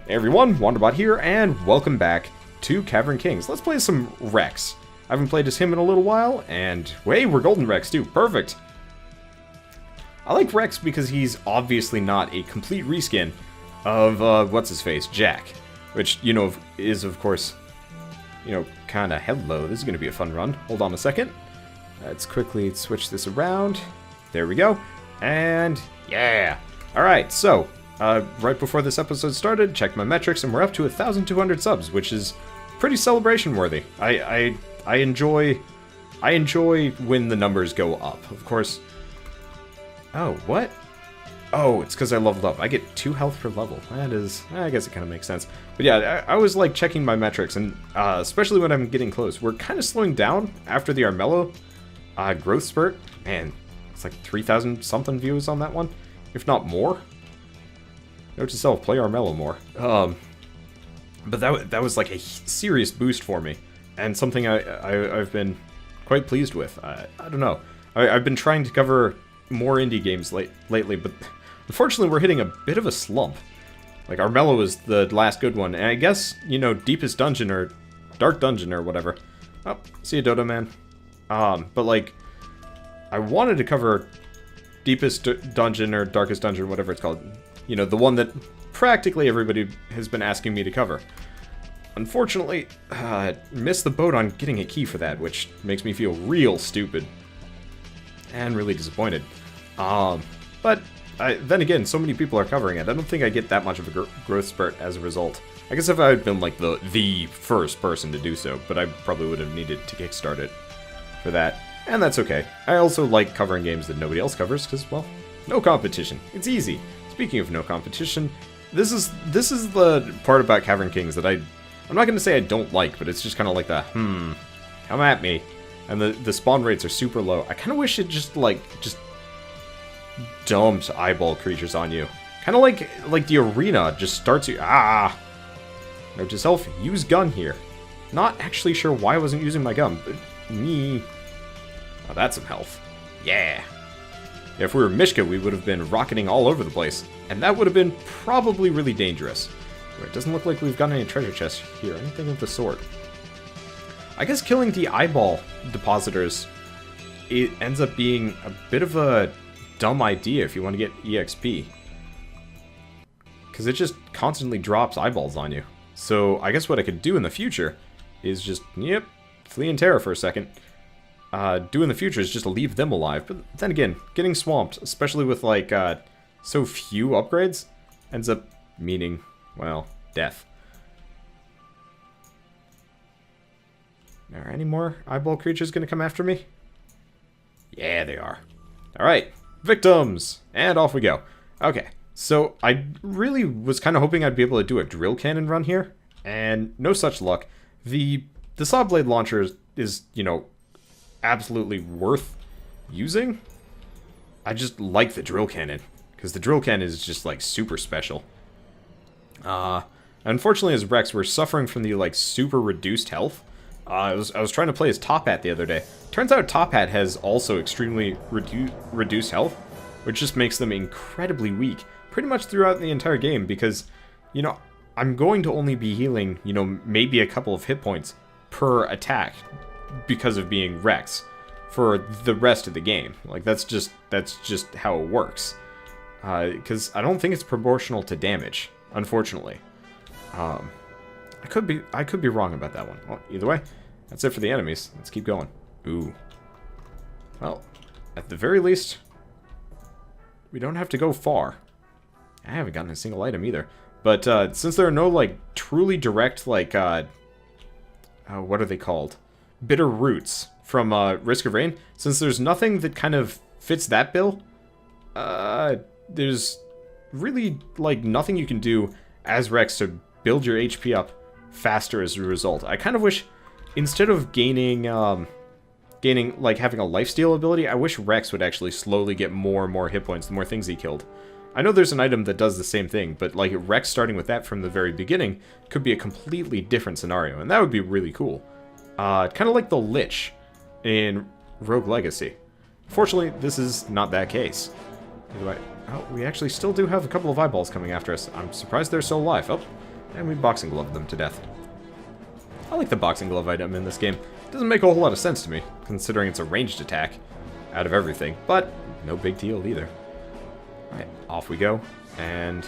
Hey everyone, Wanderbot here, and welcome back to Cavern Kings. Let's play some Rex. I haven't played as him in a little while, and hey, we're Golden Rex too, perfect! I like Rex because he's obviously not a complete reskin of, what's-his-face, Jack. Which, you know, is of course, you know, kinda, hello, this is gonna be a fun run. Hold on a second. Let's quickly switch this around. There we go. And, yeah! Alright, so, right before this episode started, checked my metrics, and we're up to 1,200 subs, which is pretty celebration-worthy. I enjoy when the numbers go up. Of course... Oh, what? Oh, it's because I leveled up. I get 2 health per level. That is... I guess it kind of makes sense. But yeah, I was, like, checking my metrics, and especially when I'm getting close. We're kind of slowing down after the Armello growth spurt. Man, it's like 3,000-something views on that one, if not more. Note to self, play Armello more. But that was like a serious boost for me, and something I've been quite pleased with. I don't know. I've been trying to cover more indie games lately, but unfortunately we're hitting a bit of a slump. Like, Armello was the last good one, and I guess, you know, Deepest Dungeon or Dark Dungeon or whatever. Oh, see you, Dodo Man. But like, I wanted to cover Deepest Dungeon or Darkest Dungeon, whatever it's called. You know, the one that practically everybody has been asking me to cover. Unfortunately, missed the boat on getting a key for that, which makes me feel real stupid. And really disappointed. But, then again, so many people are covering it. I don't think I get that much of a growth spurt as a result. I guess if I had been, like, the first person to do so, but I probably would have needed to kickstart it for that. And that's okay. I also like covering games that nobody else covers, because, well, no competition. It's easy. Speaking of no competition, this is the part about Cavern Kings that I'm not going to say I don't like, but it's just kind of like the, come at me. And the spawn rates are super low. I kind of wish it just dumped eyeball creatures on you. Kind of like the arena just starts you, Note to self, use gun here. Not actually sure why I wasn't using my gun, but me. Oh, that's some health. Yeah. If we were Mishka, we would have been rocketing all over the place, and that would have been probably really dangerous. It doesn't look like we've got any treasure chests here, anything of the sort. I guess killing the eyeball depositors, it ends up being a bit of a dumb idea if you want to get EXP. Because it just constantly drops eyeballs on you. So I guess what I could do in the future is just, flee in terror for a second. Do in the future is just leave them alive, but then again, getting swamped, especially with like so few upgrades, ends up meaning, well, death. Are any more eyeball creatures gonna come after me? Yeah, they are. Alright, victims! And off we go. Okay, so I really was kind of hoping I'd be able to do a drill cannon run here, and no such luck. The saw blade launcher is, you know, absolutely worth using. I just like the drill cannon, because the drill cannon is just like super special. Unfortunately as Rex, we're suffering from the like super reduced health. I was trying to play as Top Hat the other day. Turns out Top Hat has also extremely reduced health, which just makes them incredibly weak pretty much throughout the entire game, because, you know, I'm going to only be healing, you know, maybe a couple of hit points per attack because of being Rex for the rest of the game. Like, that's just how it works. Because I don't think it's proportional to damage, unfortunately. I could be wrong about that one. Well, either way, that's it for the enemies. Let's keep going. Ooh. Well, at the very least, we don't have to go far. I haven't gotten a single item either. But since there are no like truly direct like what are they called? Bitter roots from Risk of Rain, since there's nothing that kind of fits that bill, there's really like nothing you can do as Rex to build your HP up faster as a result. I kind of wish, instead of gaining like having a lifesteal ability, I wish Rex would actually slowly get more and more hit points the more things he killed. I know there's an item that does the same thing, but like Rex starting with that from the very beginning could be a completely different scenario, and that would be really cool. Kind of like the Lich in Rogue Legacy. Fortunately, this is not that case. Oh, we actually still do have a couple of eyeballs coming after us. I'm surprised they're still alive. Oh, And we boxing glove them to death. I like the boxing glove item in this game. It doesn't make a whole lot of sense to me, considering it's a ranged attack out of everything, but no big deal either. Alright, off we go. And...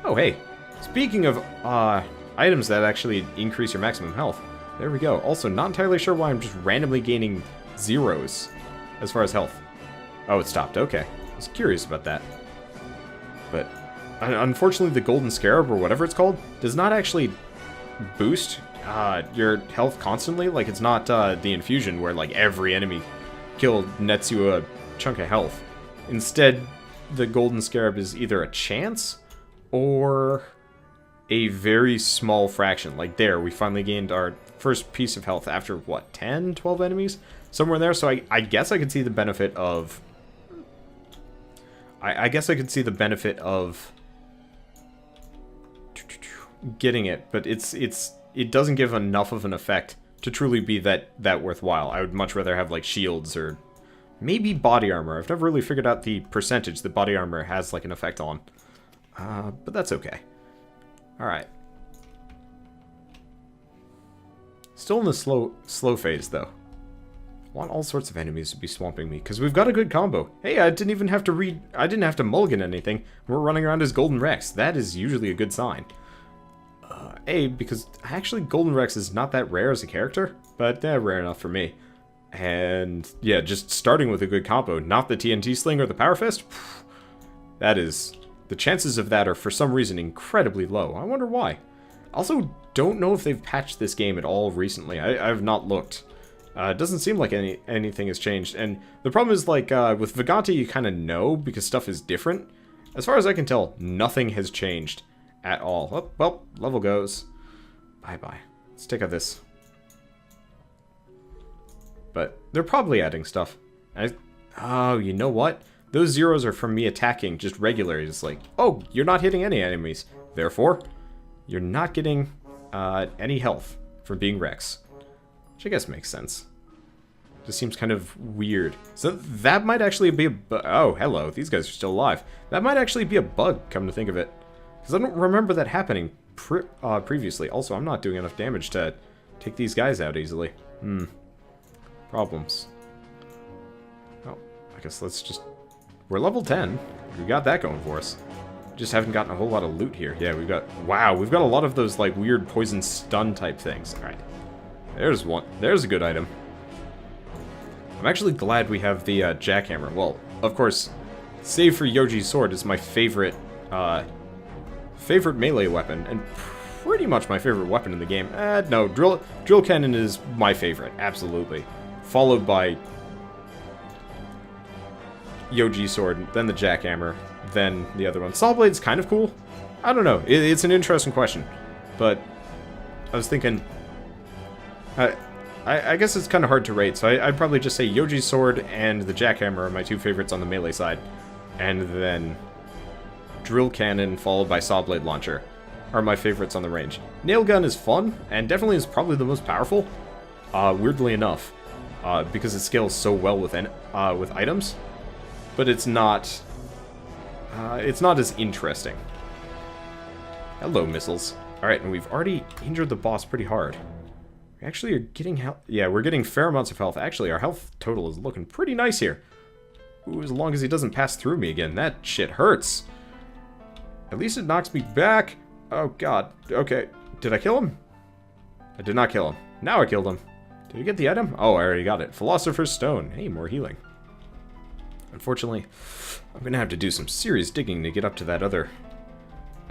oh, hey. Speaking of items that actually increase your maximum health, there we go. Also, not entirely sure why I'm just randomly gaining zeros as far as health. Oh, it stopped. Okay. I was curious about that. But unfortunately, the Golden Scarab, or whatever it's called, does not actually boost your health constantly. Like, it's not the infusion where, like, every enemy kill nets you a chunk of health. Instead, the Golden Scarab is either a chance or a very small fraction. Like there, we finally gained our first piece of health after, what, 10, 12 enemies? Somewhere there, so I guess I could see the benefit of... I guess I could see the benefit of getting it, but it doesn't give enough of an effect to truly be that worthwhile. I would much rather have, like, shields or maybe body armor. I've never really figured out the percentage that body armor has, like, an effect on. But that's okay. Alright. Still in the slow phase, though. Want all sorts of enemies to be swamping me, because we've got a good combo. Hey, I didn't have to mulligan anything. We're running around as Golden Rex. That is usually a good sign. Because actually Golden Rex is not that rare as a character, but rare enough for me. And yeah, just starting with a good combo, not the TNT Sling or the Power Fist, that is... the chances of that are, for some reason, incredibly low. I wonder why. Also, don't know if they've patched this game at all recently. I have not looked. It doesn't seem like anything has changed. And the problem is, like, with Vagante, you kind of know, because stuff is different. As far as I can tell, nothing has changed at all. Oh, well, level goes. Bye-bye. Let's take out this. But they're probably adding stuff. Oh, you know what? Those zeros are from me attacking just regularly. It's like, oh, you're not hitting any enemies. Therefore, you're not getting any health from being Rex. Which I guess makes sense. Just seems kind of weird. So that might actually be a oh, hello. These guys are still alive. That might actually be a bug, come to think of it. Because I don't remember that happening previously. Also, I'm not doing enough damage to take these guys out easily. Problems. Oh, I guess let's just... we're level 10. We got that going for us. Just haven't gotten a whole lot of loot here. Yeah, we've got... wow, we've got a lot of those, like, weird poison stun type things. Alright. There's one. There's a good item. I'm actually glad we have the jackhammer. Well, of course, save for Yoji's sword is my favorite, favorite melee weapon, and pretty much my favorite weapon in the game. No, drill cannon is my favorite, absolutely. Followed by Yoji's sword, then the jackhammer, then the other one. Saw blade's kind of cool. I don't know. It's an interesting question, but I was thinking. I guess it's kind of hard to rate, so I'd probably just say Yoji's sword and the jackhammer are my two favorites on the melee side, and then drill cannon followed by saw blade launcher are my favorites on the range. Nail gun is fun, and definitely is probably the most powerful, weirdly enough, because it scales so well with items, but it's not as interesting. Hello, missiles. Alright, and we've already injured the boss pretty hard. We actually are getting health. Yeah, we're getting fair amounts of health. Actually, our health total is looking pretty nice here. Ooh, as long as he doesn't pass through me again. That shit hurts. At least it knocks me back. Oh, God. Okay. Did I kill him? I did not kill him. Now I killed him. Did you get the item? Oh, I already got it. Philosopher's Stone. Hey, more healing. Unfortunately, I'm going to have to do some serious digging to get up to that other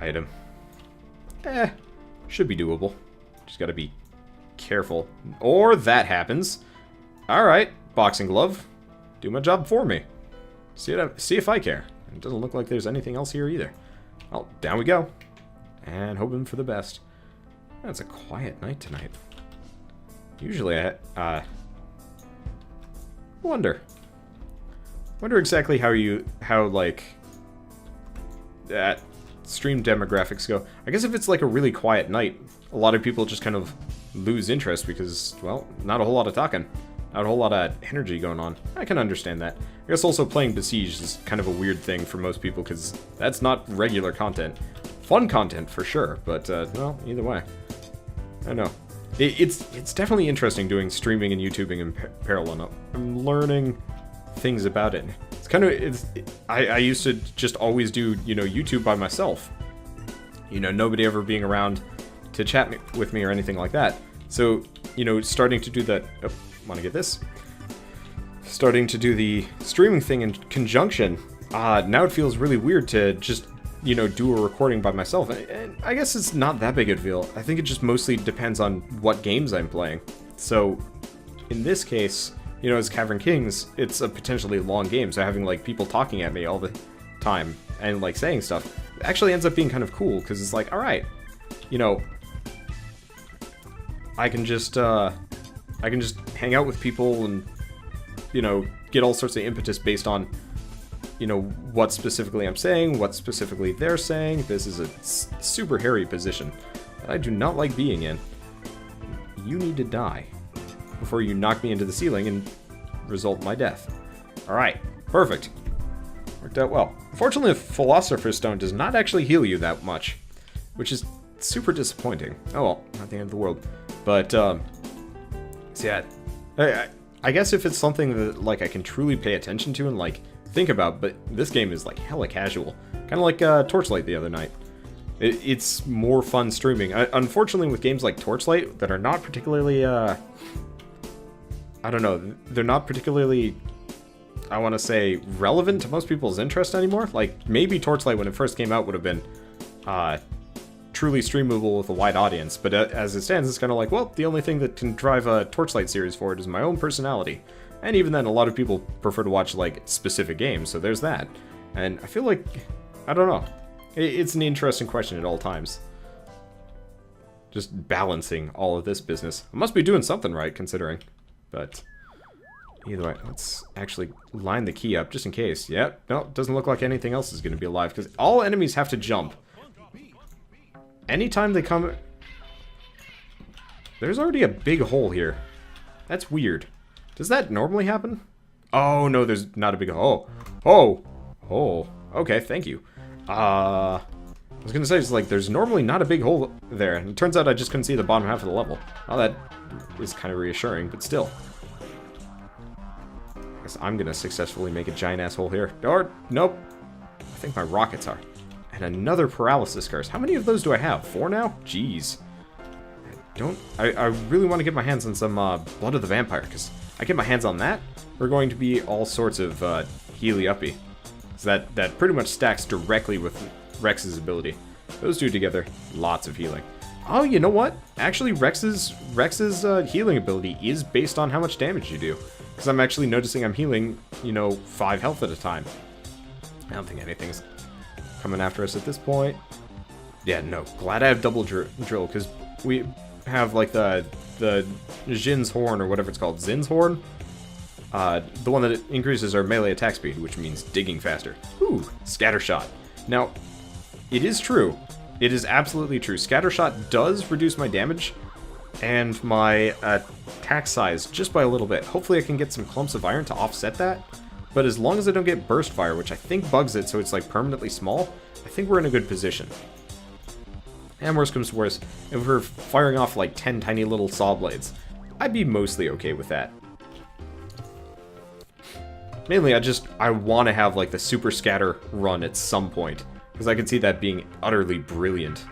item. Should be doable. Just got to be careful. Or that happens. Alright, boxing glove. Do my job for me. See if I care. It doesn't look like there's anything else here either. Well, down we go. And hoping for the best. It's a quiet night tonight. Usually I wonder exactly how like that stream demographics go. I guess if it's like a really quiet night, a lot of people just kind of lose interest because, well, not a whole lot of talking. Not a whole lot of energy going on. I can understand that. I guess also playing Besieged is kind of a weird thing for most people because that's not regular content. fun content for sure, but, well, either way. I don't know. It's definitely interesting doing streaming and YouTubing in parallel. I'm learning things about it. It's kind of, I used to just always do, you know, YouTube by myself. You know, nobody ever being around to chat with me or anything like that. So, you know, starting to do that, oh, wanna get this? Starting to do the streaming thing in conjunction, now it feels really weird to just, you know, do a recording by myself. And I guess it's not that big a deal. I think it just mostly depends on what games I'm playing. So, in this case, you know, as Cavern Kings, it's a potentially long game, so having, like, people talking at me all the time and, like, saying stuff actually ends up being kind of cool, because it's like, alright, you know, I can just hang out with people and, you know, get all sorts of impetus based on, you know, what specifically I'm saying, what specifically they're saying. This is a super hairy position that I do not like being in. You need to die before you knock me into the ceiling and result in my death. Alright, perfect. Worked out well. Unfortunately, the Philosopher's Stone does not actually heal you that much, which is super disappointing. Oh well, not the end of the world. But, so yeah, I guess if it's something that, like, I can truly pay attention to and, like, think about, but this game is, like, hella casual. Kind of like Torchlight the other night. It's more fun streaming. Unfortunately, with games like Torchlight that are not particularly, I don't know, they're not particularly, I want to say, relevant to most people's interest anymore. Like, maybe Torchlight, when it first came out, would have been truly streamable with a wide audience, but as it stands, it's kind of like, well, the only thing that can drive a Torchlight series forward is my own personality. And even then, a lot of people prefer to watch, like, specific games, so there's that. And I feel like, I don't know, it's an interesting question at all times. Just balancing all of this business. I must be doing something right, considering. But either way, let's actually line the key up, just in case. Yep, no, doesn't look like anything else is going to be alive, because all enemies have to jump. Anytime they come... There's already a big hole here. That's weird. Does that normally happen? Oh, no, there's not a big hole. Oh! Oh. Okay, thank you. I was gonna say, it's like, there's normally not a big hole there, and it turns out I just couldn't see the bottom half of the level. Well, that is kind of reassuring, but still. I guess I'm gonna successfully make a giant-ass hole here. Or, nope. I think my rockets are. And another paralysis curse. How many of those do I have? 4 now? Jeez. I really want to get my hands on some Blood of the Vampire, because I get my hands on that, we're going to be all sorts of healy-uppy. So that pretty much stacks directly with Rex's ability. Those two together, lots of healing. Oh, you know what? Actually, Rex's healing ability is based on how much damage you do. Because I'm actually noticing I'm healing, you know, 5 health at a time. I don't think anything's coming after us at this point. Yeah, no. Glad I have double drill, because we have, like, the Jin's Horn, or whatever it's called. Zin's Horn? The one that increases our melee attack speed, which means digging faster. Ooh, Scattershot. Now, it is true. It is absolutely true. Scattershot does reduce my damage and my attack size just by a little bit. Hopefully I can get some clumps of iron to offset that. But as long as I don't get burst fire, which I think bugs it so it's, like, permanently small, I think we're in a good position. And worst comes to worst, if we're firing off, like, 10 tiny little saw blades, I'd be mostly okay with that. Mainly, I want to have, like, the super scatter run at some point, because I can see that being utterly brilliant.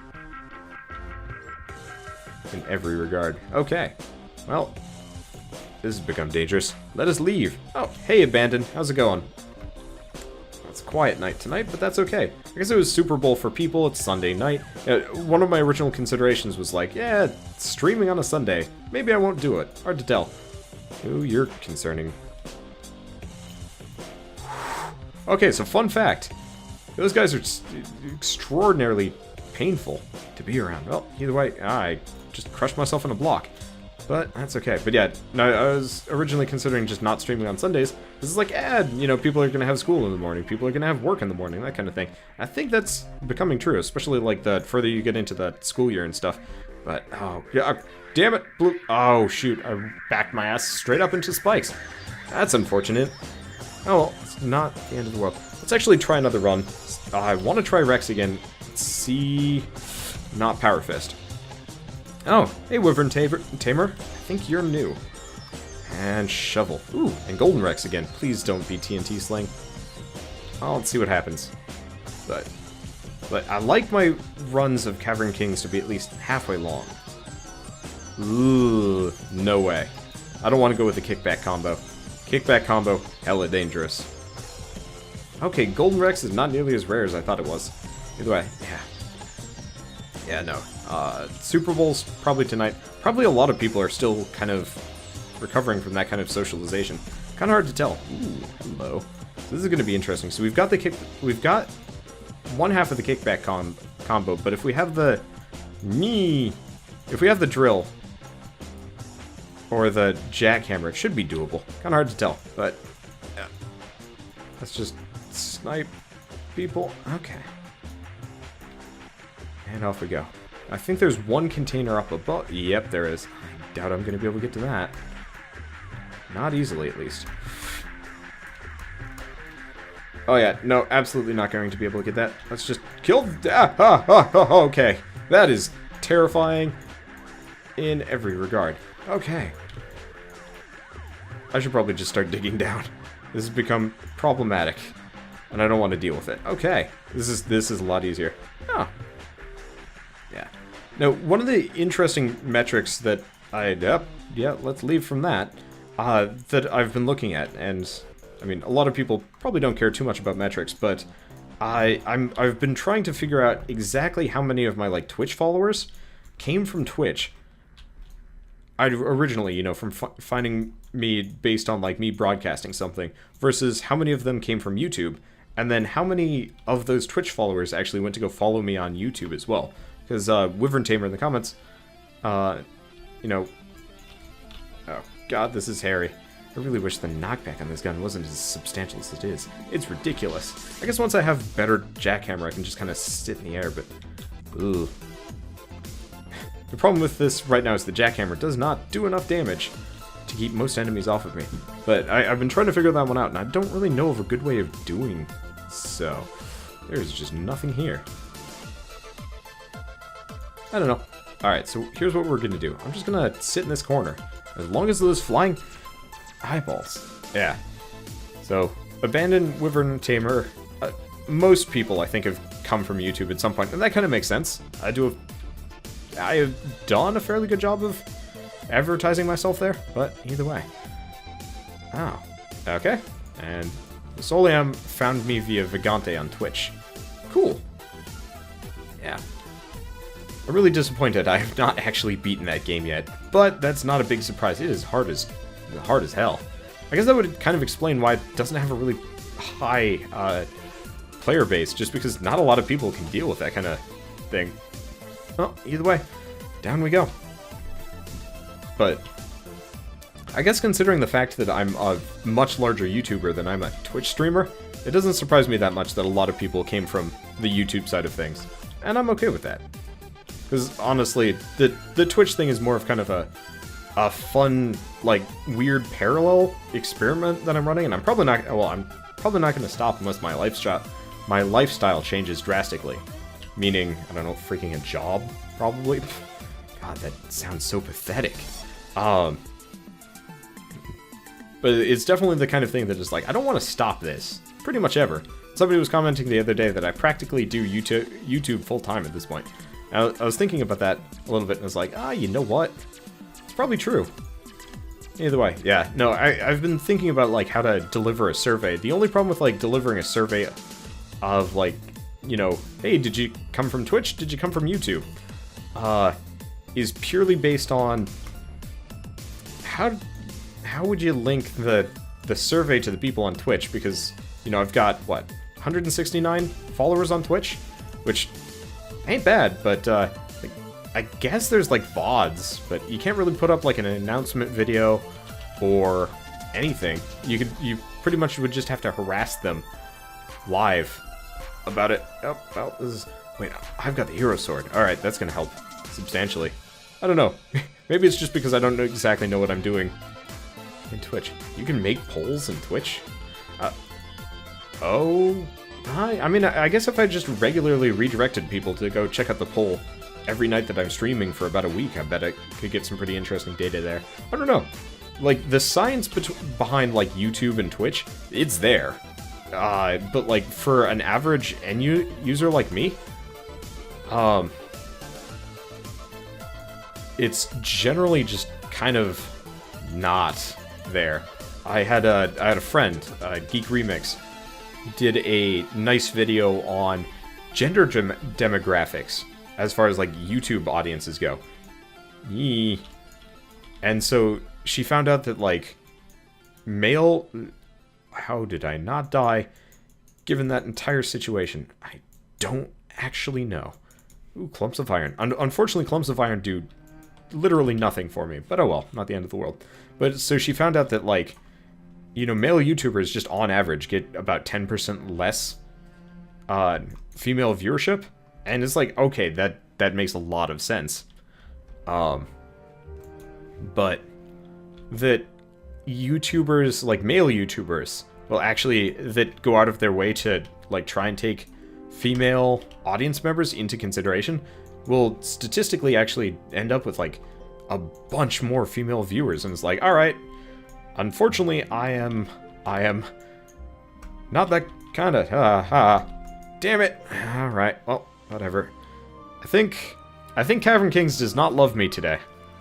In every regard. Okay. Well, this has become dangerous. Let us leave. Oh, hey, Abandon. How's it going? It's a quiet night tonight, but that's okay. I guess it was Super Bowl for people. It's Sunday night. One of my original considerations was like, yeah, streaming on a Sunday. Maybe I won't do it. Hard to tell. Ooh, you're concerning. Okay, so fun fact. Those guys are extraordinarily painful to be around. Well, either way, I just crushed myself in a block. But that's okay. But yeah, no, I was originally considering just not streaming on Sundays. This is like, you know, people are going to have school in the morning. People are going to have work in the morning, that kind of thing. I think that's becoming true, especially like the further you get into the school year and stuff. But, oh, yeah, damn it, blue. Oh, shoot, I backed my ass straight up into spikes. That's unfortunate. Oh, well, it's not the end of the world. Let's actually try another run. I want to try Rex again. let's see. Not Power Fist. Oh, hey, Wyvern Tamer. I think you're new. And Shovel. Ooh, and Golden Rex again. Please don't be TNT Sling. Oh, let's see what happens. But I like my runs of Cavern Kings to be at least halfway long. Ooh, no way. I don't want to go with the kickback combo. Kickback combo, hella dangerous. Okay, Golden Rex is not nearly as rare as I thought it was. Either way, yeah. Yeah, no. Super Bowl's probably tonight. Probably a lot of people are still kind of recovering from that kind of socialization. Kind of hard to tell. Ooh, hello. So this is going to be interesting. So we've got one half of the kickback combo, but if we have the drill or the jackhammer, it should be doable. Kind of hard to tell, but yeah. Let's just snipe people. Okay. And off we go. I think there's one container up above. Yep, there is. I doubt I'm going to be able to get to that. Not easily, at least. Oh yeah, no, absolutely not going to be able to get that. Let's just kill... okay. That is terrifying in every regard. Okay. I should probably just start digging down. This has become problematic, and I don't want to deal with it. Okay. This is a lot easier. Oh. Yeah. Now, one of the interesting metrics that let's leave from that, that I've been looking at, and I mean, a lot of people probably don't care too much about metrics, but I've been trying to figure out exactly how many of my, like, Twitch followers came from Twitch. Originally, you know, from finding me based on, like, me broadcasting something, versus how many of them came from YouTube, and then how many of those Twitch followers actually went to go follow me on YouTube as well. Because, Wyvern Tamer in the comments, you know... Oh, God, this is hairy. I really wish the knockback on this gun wasn't as substantial as it is. It's ridiculous. I guess once I have better jackhammer, I can just kind of sit in the air, but... Ooh. The problem with this right now is the jackhammer does not do enough damage to keep most enemies off of me. But I've been trying to figure that one out, and I don't really know of a good way of doing so. There's just nothing here. I don't know. Alright, so here's what we're going to do. I'm just going to sit in this corner. As long as those flying eyeballs. Yeah. So, abandon Wyvern Tamer. Most people, I think, have come from YouTube at some point, and that kind of makes sense. I have done a fairly good job of advertising myself there, but either way. Oh, okay. And Soliam found me via Vagante on Twitch. Cool. Yeah. I'm really disappointed I have not actually beaten that game yet, but that's not a big surprise. It is hard as hell. I guess that would kind of explain why it doesn't have a really high player base, just because not a lot of people can deal with that kind of thing. Well, either way, down we go. But I guess considering the fact that I'm a much larger YouTuber than I'm a Twitch streamer, it doesn't surprise me that much that a lot of people came from the YouTube side of things. And I'm okay with that. Because honestly, the Twitch thing is more of kind of a fun, like, weird parallel experiment that I'm running, and I'm probably not going to stop unless my lifestyle changes drastically. Meaning, I don't know, freaking a job, probably. God, that sounds so pathetic. But it's definitely the kind of thing that is like, I don't want to stop this, pretty much ever. Somebody was commenting the other day that I practically do YouTube full-time at this point. I was thinking about that a little bit, and I was like, you know what? It's probably true. Either way, yeah. No, I've been thinking about, like, how to deliver a survey. The only problem with, like, delivering a survey of, like, you know, hey, did you come from Twitch? Did you come from YouTube? Is purely based on how would you link the survey to the people on Twitch? Because, you know, I've got, what, 169 followers on Twitch? Which ain't bad, but, like, I guess there's, like, VODs, but you can't really put up, like, an announcement video or anything. You pretty much would just have to harass them live about it. Oh, well, this is... Wait, I've got the hero sword. Alright, that's gonna help substantially. I don't know. Maybe it's just because I don't exactly know what I'm doing in Twitch. You can make polls in Twitch? Oh, I mean, I guess if I just regularly redirected people to go check out the poll every night that I'm streaming for about a week, I bet I could get some pretty interesting data there. I don't know. Like, the science behind, like, YouTube and Twitch, it's there. But, like, for an average end user like me, it's generally just kind of not there. I had a friend, Geek Remix, did a nice video on gender demographics as far as like YouTube audiences go. Yee. And so she found out that like male... How did I not die given that entire situation? I don't actually know. Ooh, clumps of iron. Unfortunately, clumps of iron do literally nothing for me, but oh well, not the end of the world. But so she found out that like, you know, male YouTubers just on average get about 10% less female viewership, and it's like, okay, that makes a lot of sense. But that YouTubers, like male YouTubers, will actually, that go out of their way to like try and take female audience members into consideration, will statistically actually end up with like a bunch more female viewers, and it's like, all right, unfortunately, I am not that kind of, damn it. All right, well, whatever. I think Cavern Kings does not love me today,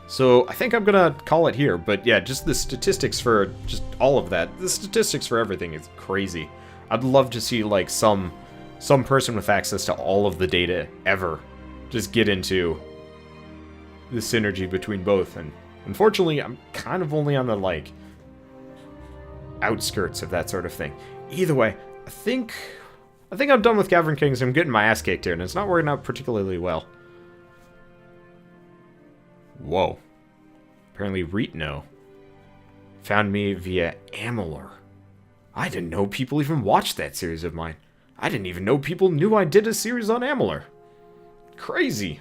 so I think I'm gonna call it here. But yeah, just the statistics for just all of that, the statistics for everything is crazy. I'd love to see like some person with access to all of the data ever just get into the synergy between both, and unfortunately, I'm kind of only on the like outskirts of that sort of thing. Either way, I think I'm done with Cavern Kings. I'm getting my ass kicked here, and it's not working out particularly well. Whoa. Apparently Retno found me via Amalur. I didn't know people even watched that series of mine. I didn't even know people knew I did a series on Amalur. Crazy.